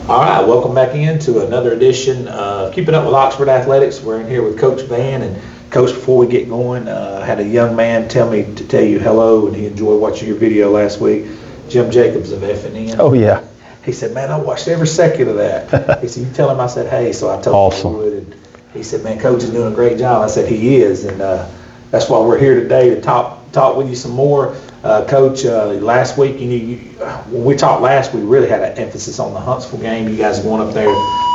All right, welcome back into another edition of Keeping Up with Oxford Athletics. We're in here with Coach Van. And Coach, before we get going, I had a young man tell me to tell you hello, and he enjoyed watching your video last week. Jim Jacobs of F&N. Oh, yeah. He said, man, I watched every second of that. He said, you tell him I said, hey. So I told him I would. And he said, man, Coach is doing a great job. I said, he is. And that's why we're here today to talk with you some more. Coach, last week, when we talked last, we really had an emphasis on the Huntsville game. You guys going up there,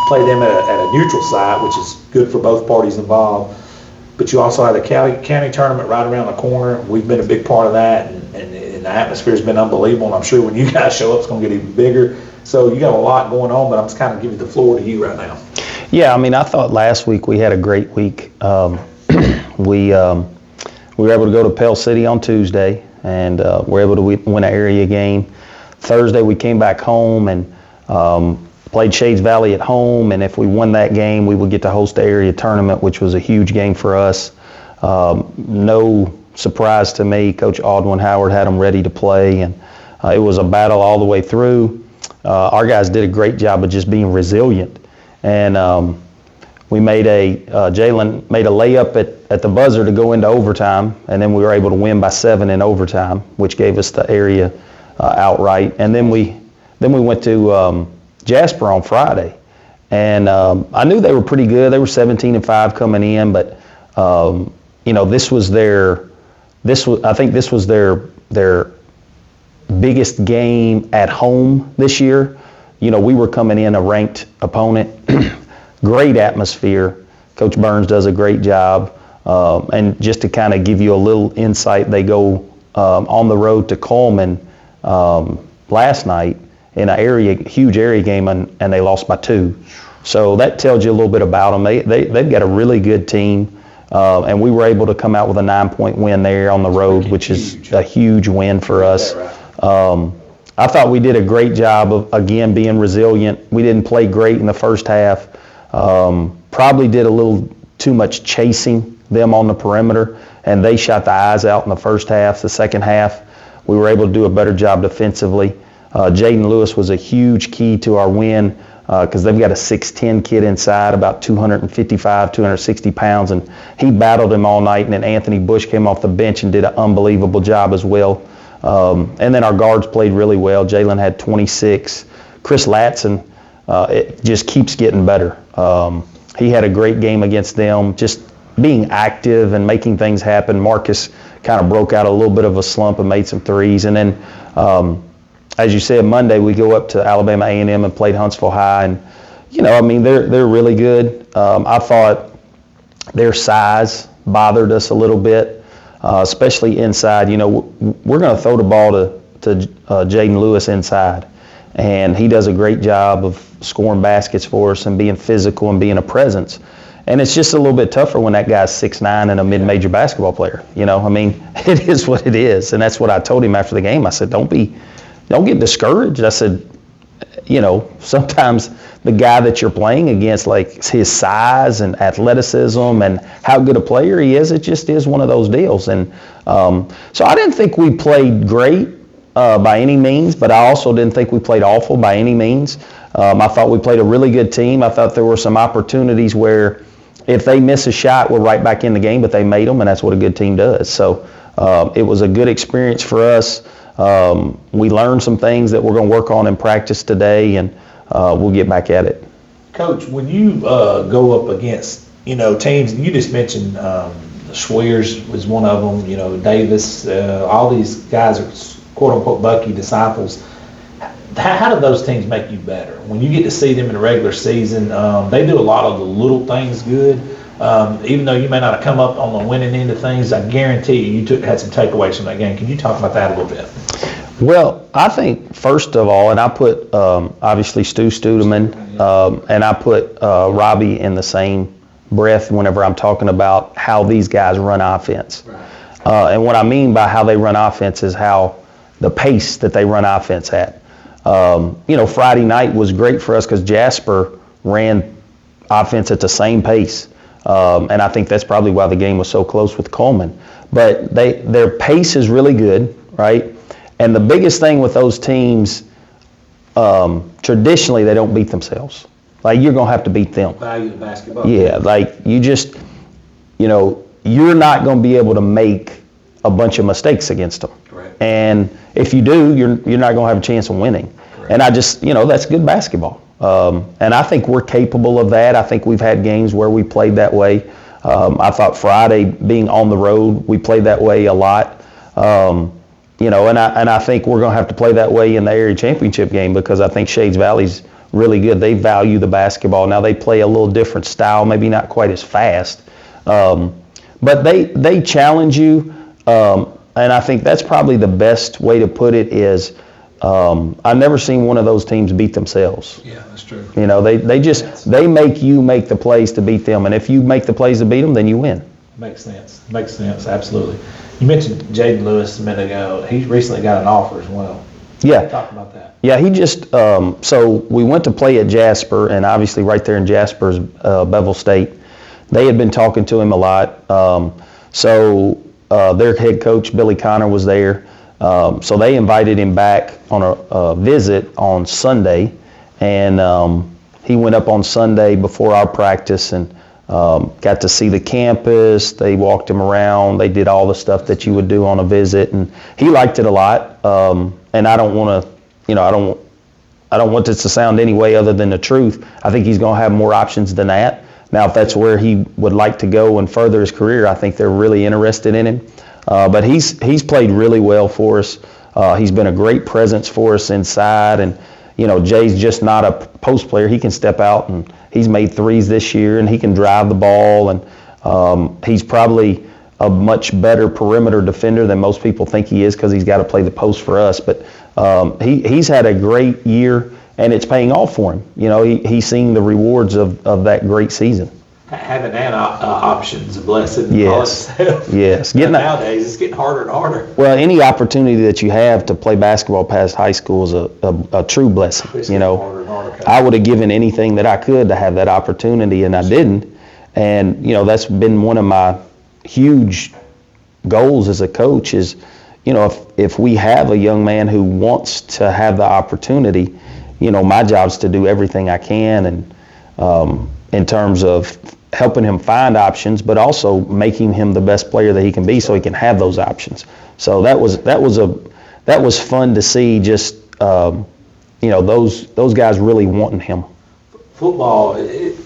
play them at a neutral site, which is good for both parties involved. But you also had a county tournament right around the corner. We've been a big part of that, and the atmosphere's been unbelievable. And I'm sure when you guys show up, it's going to get even bigger. So you got a lot going on, but I'm just kind of giving the floor to you right now. Yeah, I mean, I thought last week we had a great week. We were able to go to Pell City on Tuesday, and we're able to win an area game. Thursday we came back home and played Shades Valley at home, and if we won that game, we would get to host the area tournament, which was a huge game for us. No surprise to me, Coach Aldwin Howard had them ready to play, and it was a battle all the way through. Our guys did a great job of just being resilient, and we made Jalen made a layup at the buzzer to go into overtime, and then we were able to win by 7 in overtime, which gave us the area outright. And then we went to Jasper on Friday, and I knew they were pretty good. They were 17-5 coming in, but this was I think this was their biggest game at home this year. We were coming in a ranked opponent. Great atmosphere. Coach Burns does a great job. And just to kind of give you a little insight, they go on the road to Coleman last night in a huge area game, and they lost by 2. So that tells you a little bit about them. They've got a really good team, and we were able to come out with a 9-point win there on the road, which is a huge win for us. I thought we did a great job of, again, being resilient. We didn't play great in the first half. Probably did a little too much chasing them on the perimeter, and they shot the eyes out in the first half. The second half, we were able to do a better job defensively. Jaden Lewis was a huge key to our win because they've got a 6'10" kid inside, about 255, 260 pounds, and he battled him all night. And then Anthony Bush came off the bench and did an unbelievable job as well. And then our guards played really well. Jalen had 26. Chris Latson, it just keeps getting better. He had a great game against them, just being active and making things happen. Marcus kind of broke out a little bit of a slump and made some threes. And then, as you said, Monday we go up to Alabama A&M and played Huntsville High. And, they're really good. I thought their size bothered us a little bit, especially inside. We're going to throw the ball to Jaden Lewis inside. And he does a great job of scoring baskets for us and being physical and being a presence. And it's just a little bit tougher when that guy's 6'9" and a mid-major basketball player. It is what it is. And that's what I told him after the game. I said, don't get discouraged. I said, sometimes the guy that you're playing against, like his size and athleticism and how good a player he is, it just is one of those deals. And so I didn't think we played great by any means, but I also didn't think we played awful by any means. I thought we played a really good team. I thought there were some opportunities where if they miss a shot, we're right back in the game, but they made them, and that's what a good team does. So it was a good experience for us. We learned some things that we're going to work on in practice today, and we'll get back at it. Coach, when you go up against, teams, you just mentioned Schweers was one of them, Davis, all these guys are quote-unquote Bucky disciples. How do those teams make you better? When you get to see them in the regular season, they do a lot of the little things good. Even though you may not have come up on the winning end of things, I guarantee you had some takeaways from that game. Can you talk about that a little bit? Well, I think first of all, and I put obviously Stu Studeman, and I put Robbie in the same breath whenever I'm talking about how these guys run offense. Right. And what I mean by how they run offense is how the pace that they run offense at. Friday night was great for us because Jasper ran offense at the same pace. And I think that's probably why the game was so close with Coleman. But their pace is really good, right? And the biggest thing with those teams traditionally they don't beat themselves. Like, you're going to have to beat them. Value the basketball. Yeah, like, you're not going to be able to make a bunch of mistakes against them. Correct. And if you do, you're not going to have a chance of winning. Correct. And I just, that's good basketball. And I think we're capable of that. I think we've had games where we played that way. I thought Friday, being on the road, we played that way a lot. And I think we're going to have to play that way in the area championship game, because I think Shades Valley's really good. They value the basketball. Now, they play a little different style, maybe not quite as fast. But they challenge you. And I think that's probably the best way to put it is, I've never seen one of those teams beat themselves. Yeah, that's true. They make you make the plays to beat them. And if you make the plays to beat them, then you win. Makes sense. Makes sense. Absolutely. You mentioned Jaden Lewis a minute ago. He recently got an offer as well. Yeah. Talk about that. Yeah, he just, so we went to play at Jasper, and obviously right there in Jasper is Bevel State. They had been talking to him a lot. So their head coach, Billy Connor, was there. So they invited him back on a visit on Sunday, and he went up on Sunday before our practice and got to see the campus. They walked him around. They did all the stuff that you would do on a visit, and he liked it a lot. And I don't want to, I don't want this to sound any way other than the truth. I think he's going to have more options than that. Now, if that's where he would like to go and further his career, I think they're really interested in him. But he's played really well for us. He's been a great presence for us inside, and Jay's just not a post player. He can step out, and he's made threes this year, and he can drive the ball, and he's probably a much better perimeter defender than most people think he is, because he's got to play the post for us. But he's had a great year, and it's paying off for him. He's seeing the rewards of that great season. Having that option's a blessing. Yes. Yes. Nowadays, it's getting harder and harder. Well, any opportunity that you have to play basketball past high school is a true blessing. It's harder and harder. I would have given anything that I could to have that opportunity, and I didn't. And that's been one of my huge goals as a coach is, if we have a young man who wants to have the opportunity, my job's to do everything I can, and in terms of helping him find options, but also making him the best player that he can be, so he can have those options. So that was fun to see. Just those guys really wanting him. Football,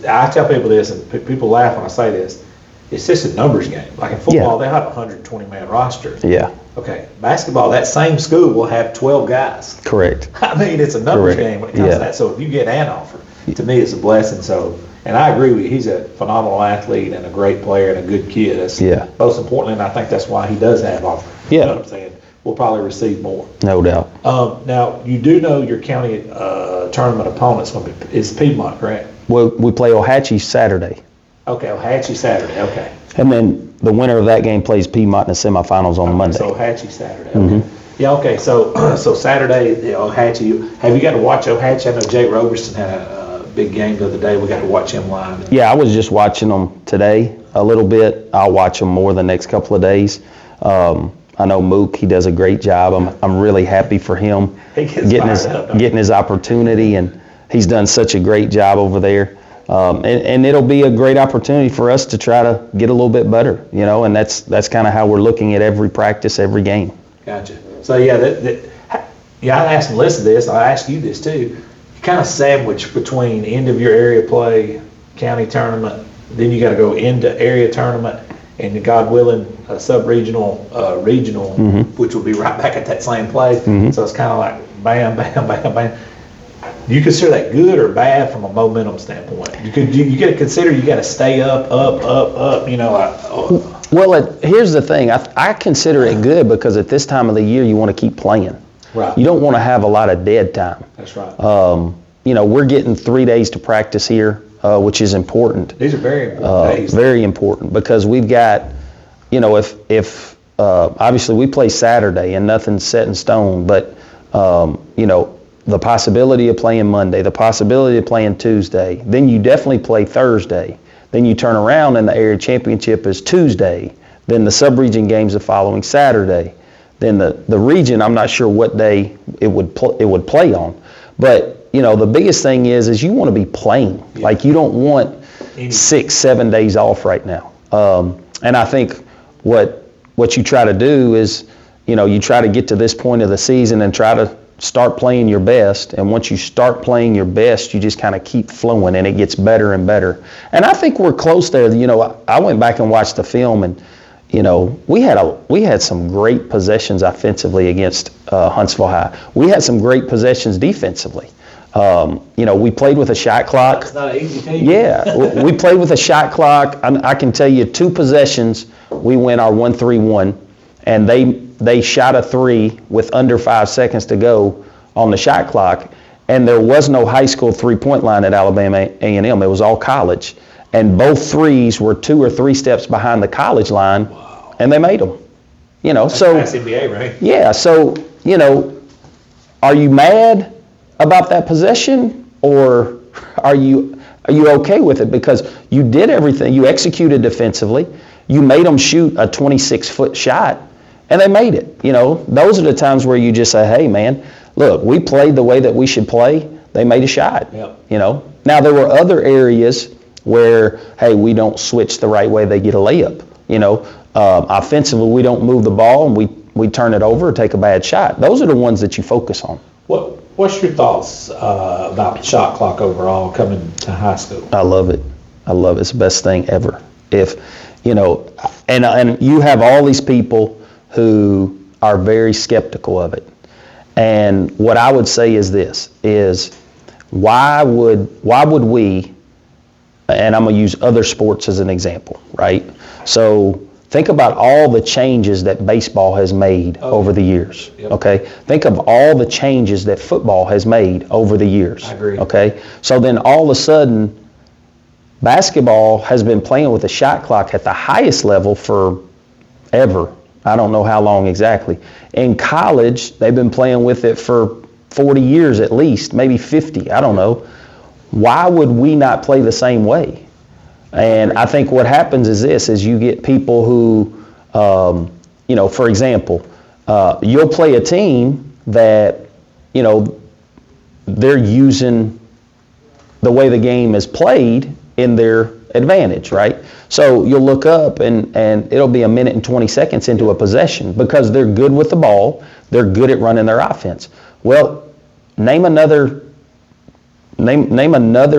I tell people this, and people laugh when I say this. It's just a numbers game. Like in football, They have a 120-man roster. Yeah. Okay. Basketball, that same school will have 12 guys. Correct. I mean, it's a numbers game when it comes to that. So if you get an offer, to me, it's a blessing. So. And I agree with you. He's a phenomenal athlete and a great player and a good kid. That's most importantly, and I think that's why he does have offers. Yeah. You know what I'm saying? We'll probably receive more. No doubt. Now, you do know your county tournament opponents is Piedmont, correct? Well, we play Ohatchee Saturday. Okay, Ohatchee Saturday, okay. And then the winner of that game plays Piedmont in the semifinals on Monday. So Ohatchee Saturday, okay. Yeah, okay, so Saturday, the Ohatchee, have you got to watch Ohatchee? I know Jake Roberson had a big game the other day. We got to watch him live. Yeah, I was just watching them today a little bit. I'll watch them more the next couple of days. I know Mook, he does a great job. I'm really happy for him getting his opportunity, and he's done such a great job over there. And it'll be a great opportunity for us to try to get a little bit better, and that's kind of how we're looking at every practice, every game. Gotcha. So I asked Melissa this, I'll ask you this too. You kind of sandwich between end of your area play, county tournament, then you got to go into area tournament, and God willing, a sub-regional, regional, which will be right back at that same place. So it's kind of like bam, bam, bam, bam. Do you consider that good or bad from a momentum standpoint? You got to consider you got to stay up. Well, here's the thing. I consider it good because at this time of the year, you want to keep playing. Right. You don't want to have a lot of dead time. That's right. We're getting 3 days to practice here, which is important. These are very important days. Very important because we've got, if obviously we play Saturday and nothing's set in stone, but the possibility of playing Monday, the possibility of playing Tuesday, then you definitely play Thursday. Then you turn around and the area championship is Tuesday. Then the sub-region game's the following Saturday. Then the region, I'm not sure what day it would play on. But, the biggest thing is you want to be playing. Yeah. Like, you don't want 6-7 days off right now. And I think what you try to do is, you try to get to this point of the season and try to start playing your best. And once you start playing your best, you just kind of keep flowing and it gets better and better. And I think we're close there. I went back and watched the film and, we had some great possessions offensively against Huntsville High. We had some great possessions defensively. We played with a shot clock. It's not an easy thing. Yeah, we played with a shot clock. I can tell you 2 possessions, we win our 1-3-1, and they shot a 3 with under 5 seconds to go on the shot clock, and there was no high school 3-point line at Alabama A&M. It was all college. And both 3s were 2 or 3 steps behind the college line, and they made them. That's NBA, right? Yeah, so, are you mad about that possession, or are you okay with it? Because you did everything. You executed defensively. You made them shoot a 26-foot shot, and they made it. Those are the times where you just say, hey, man, look, we played the way that we should play. They made a shot. Yep. Now, there were other areas where, hey, we don't switch the right way, they get a layup. Offensively, we don't move the ball and we turn it over or take a bad shot. Those are the ones that you focus on. What's your thoughts about the shot clock overall coming to high school? I love it. It's the best thing ever. And you have all these people who are very skeptical of it. And what I would say is this, why would we, and I'm going to use other sports as an example, right? So think about all the changes that baseball has made over the years, okay? Think of all the changes that football has made over the years. I agree. Okay? So then all of a sudden, basketball has been playing with a shot clock at the highest level for ever. I don't know how long exactly. In college, they've been playing with it for 40 years at least, maybe 50, I don't know. Why would we not play the same way? And I think what happens is this, is you get people who, for example, you'll play a team that, they're using the way the game is played in their advantage, right? So you'll look up and it'll be 1 minute and 20 seconds into a possession because they're good with the ball. They're good at running their offense. Well, name another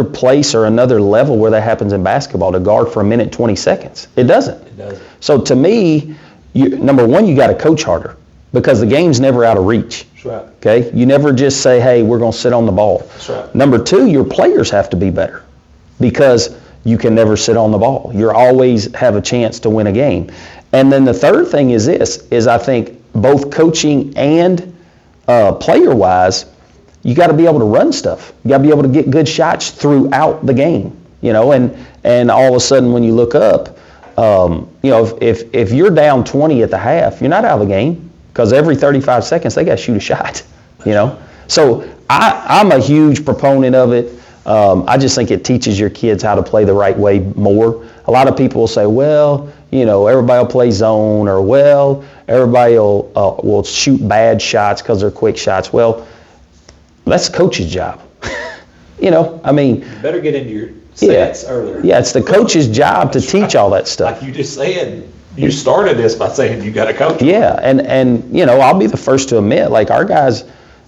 place or another level where that happens in basketball to guard for 1 minute and 20 seconds. It doesn't. It doesn't. So to me, number one, you got to coach harder because the game's never out of reach. That's right. Okay? You never just say, hey, we're going to sit on the ball. That's right. Number two, your players have to be better because you can never sit on the ball. You always have a chance to win a game. And then the third thing is I think both coaching and player-wise, you got to be able to run stuff. You got to be able to get good shots throughout the game, and all of a sudden when you look up, if you're down 20 at the half, you're not out of the game because every 35 seconds they got to shoot a shot, So I'm a huge proponent of it. I just think it teaches your kids how to play the right way more. A lot of people will say, well, everybody will play zone, or well, everybody will shoot bad shots because they're quick shots. Well, that's the coach's job. You better get into your sets earlier. Yeah, it's the coach's job to teach all that stuff. Like you just said, you started this by saying you got to coach. Yeah, and I'll be the first to admit, like our guys,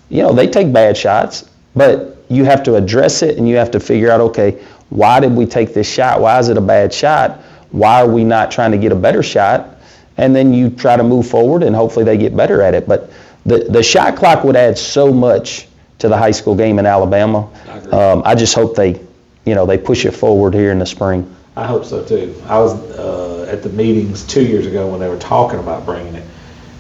they take bad shots, but you have to address it and you have to figure out, okay, why did we take this shot? Why is it a bad shot? Why are we not trying to get a better shot? And then you try to move forward and hopefully they get better at it. But the shot clock would add so much to the high school game in Alabama. I agree. I just hope they push it forward here in the spring. I hope so too. I was at the meetings 2 years ago when they were talking about bringing it,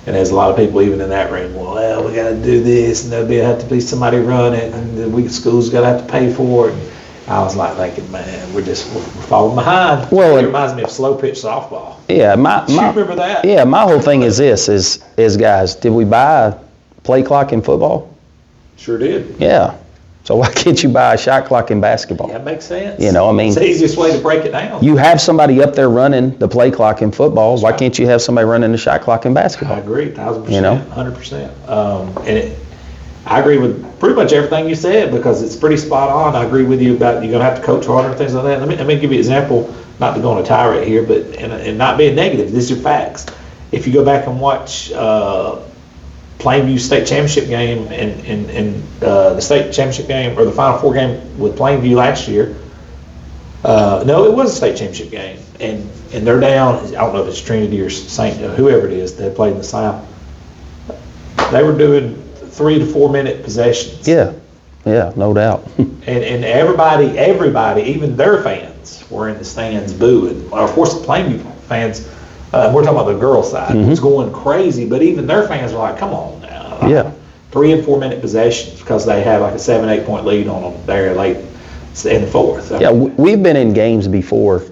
and there's a lot of people even in that room. Well, we got to do this, and there'll have to be somebody run it, and the school's got to have to pay for it. And I was like thinking, man, we're falling behind. Well, it reminds me of slow pitch softball. Yeah, you remember that? Yeah, my whole thing is this: is guys, did we buy a play clock in football? Sure did. Yeah. So why can't you buy a shot clock in basketball? That makes sense. It's the easiest way to break it down. You have somebody up there running the play clock in football. That's why can't you have somebody running the shot clock in basketball? I agree, 1,000%, 100%. I agree with pretty much everything you said, because it's pretty spot on. I agree with you about you're going to have to coach harder and things like that. Let me give you an example, not to go on a tirade here, but and not being negative. These are facts. If you go back and watch Plainview state championship game and the state championship game or the Final Four game with Plainview last year, no, it was a state championship game, and they're down. I don't know if it's Trinity or St. Whoever it is that played in the South. They were doing 3 to 4 minute possessions. Yeah, no doubt. and everybody, even their fans, were in the stands booing. Of course, the Plainview fans. We're talking about the girls' side. Mm-hmm. It's going crazy, but even their fans were like, "Come on now!" Like, yeah. 3 and 4 minute possessions because they have like a 7-8 point lead on them there late in the fourth. Yeah, we've been in games before,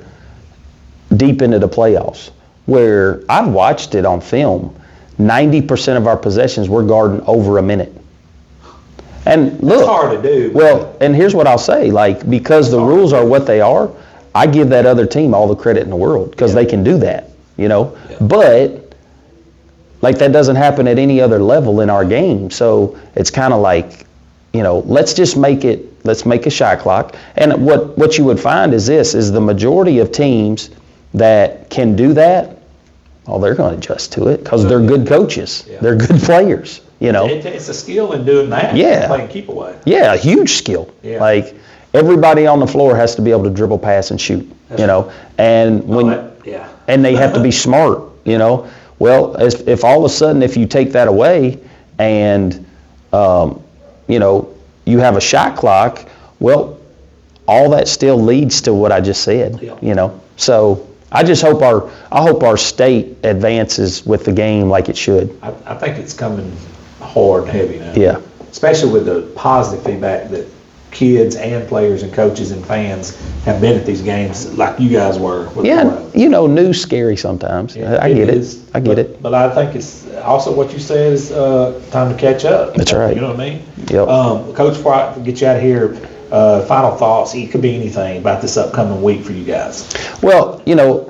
deep into the playoffs, where I've watched it on film. 90% of our possessions we're guarding over a minute. And look, that's hard to do. Well, and here's what I'll say: like, because the rules are what they are, I give that other team all the credit in the world because they can do that. Yeah. But like that doesn't happen at any other level in our game. So it's kind of like, let's make a shot clock. And what you would find is the majority of teams that can do that, they're going to adjust to it because they're good coaches. Yeah. They're good players, It's a skill in doing that. Yeah. Playing keep away. Yeah, a huge skill. Yeah. Like everybody on the floor has to be able to dribble, pass, and shoot, And and they have to be smart, Well, if all of a sudden, if you take that away and, you have a shot clock, well, all that still leads to what I just said, So I just hope our state advances with the game like it should. I think it's coming hard and heavy now. Yeah. Especially with the positive feedback that kids and players and coaches and fans have been at these games like you guys were. News scary sometimes. Yeah, I get it. I get it. But I think it's also what you said is time to catch up. That's right. You know what I mean? Yep. Coach, before I get you out of here, final thoughts. It could be anything about this upcoming week for you guys. Well,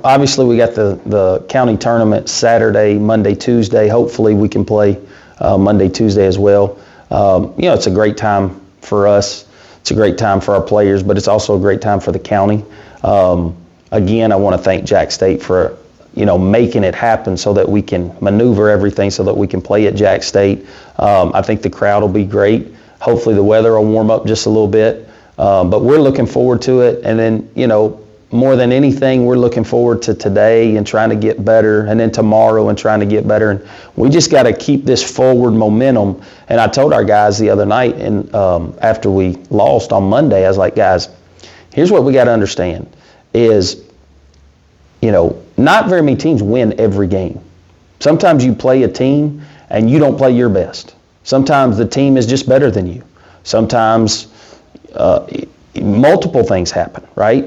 obviously we got the county tournament Saturday, Monday, Tuesday. Hopefully we can play Monday, Tuesday as well. It's a great time for us. It's a great time for our players, but it's also a great time for the county. Again, I want to thank Jack State for, making it happen so that we can maneuver everything so that we can play at Jack State. I think the crowd will be great. Hopefully the weather will warm up just a little bit. But we're looking forward to it. And then, more than anything, we're looking forward to today and trying to get better, and then tomorrow and trying to get better. And we just got to keep this forward momentum. And I told our guys the other night, and after we lost on Monday, I was like, guys, here's what we got to understand is, not very many teams win every game. Sometimes you play a team and you don't play your best. Sometimes the team is just better than you. Sometimes multiple things happen, right?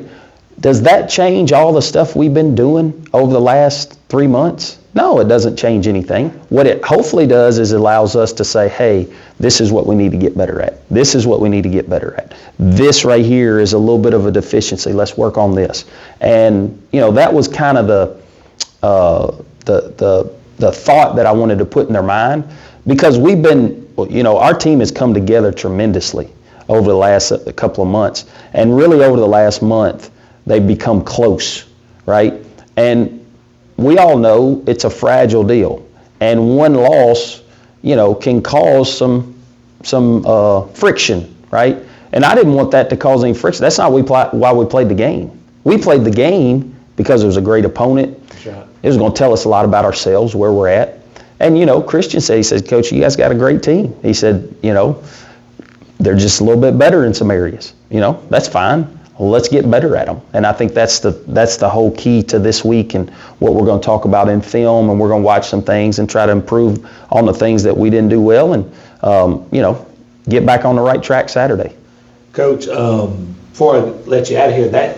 Does that change all the stuff we've been doing over the last 3 months? No, it doesn't change anything. What it hopefully does is it allows us to say, hey, this is what we need to get better at. This is what we need to get better at. This right here is a little bit of a deficiency. Let's work on this. And, that was kind of the thought that I wanted to put in their mind, because we've been, our team has come together tremendously over the last couple of months. And really over the last month, they've become close, right? And we all know it's a fragile deal, and one loss, can cause some friction, right? And I didn't want that to cause any friction. That's not why we played the game. We played the game because it was a great opponent. Right. It was going to tell us a lot about ourselves, where we're at. And Christian said, Coach, you guys got a great team. He said, they're just a little bit better in some areas. That's fine. Well, let's get better at them. And I think that's the whole key to this week and what we're going to talk about in film, and we're going to watch some things and try to improve on the things that we didn't do well, and get back on the right track Saturday. Coach, before I let you out of here, that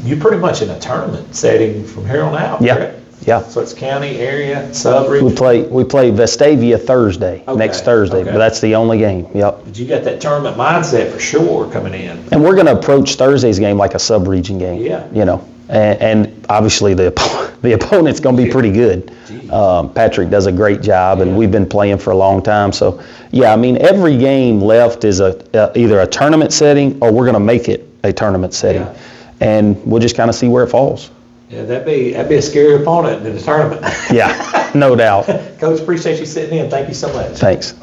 you're pretty much in a tournament setting from here on out, yeah. correct? Yeah. So it's county, area, sub-region? We play Vestavia Thursday, next Thursday, but that's the only game. Yep. But you got that tournament mindset for sure coming in. And we're going to approach Thursday's game like a sub-region game. Yeah. And obviously the the opponent's going to be pretty good. Patrick does a great job, and we've been playing for a long time. So, yeah, I mean, every game left is either a tournament setting or we're going to make it a tournament setting. Yeah. And we'll just kind of see where it falls. Yeah, that'd be a scary opponent in the tournament. Yeah, no doubt. Coach, appreciate you sitting in. Thank you so much. Thanks.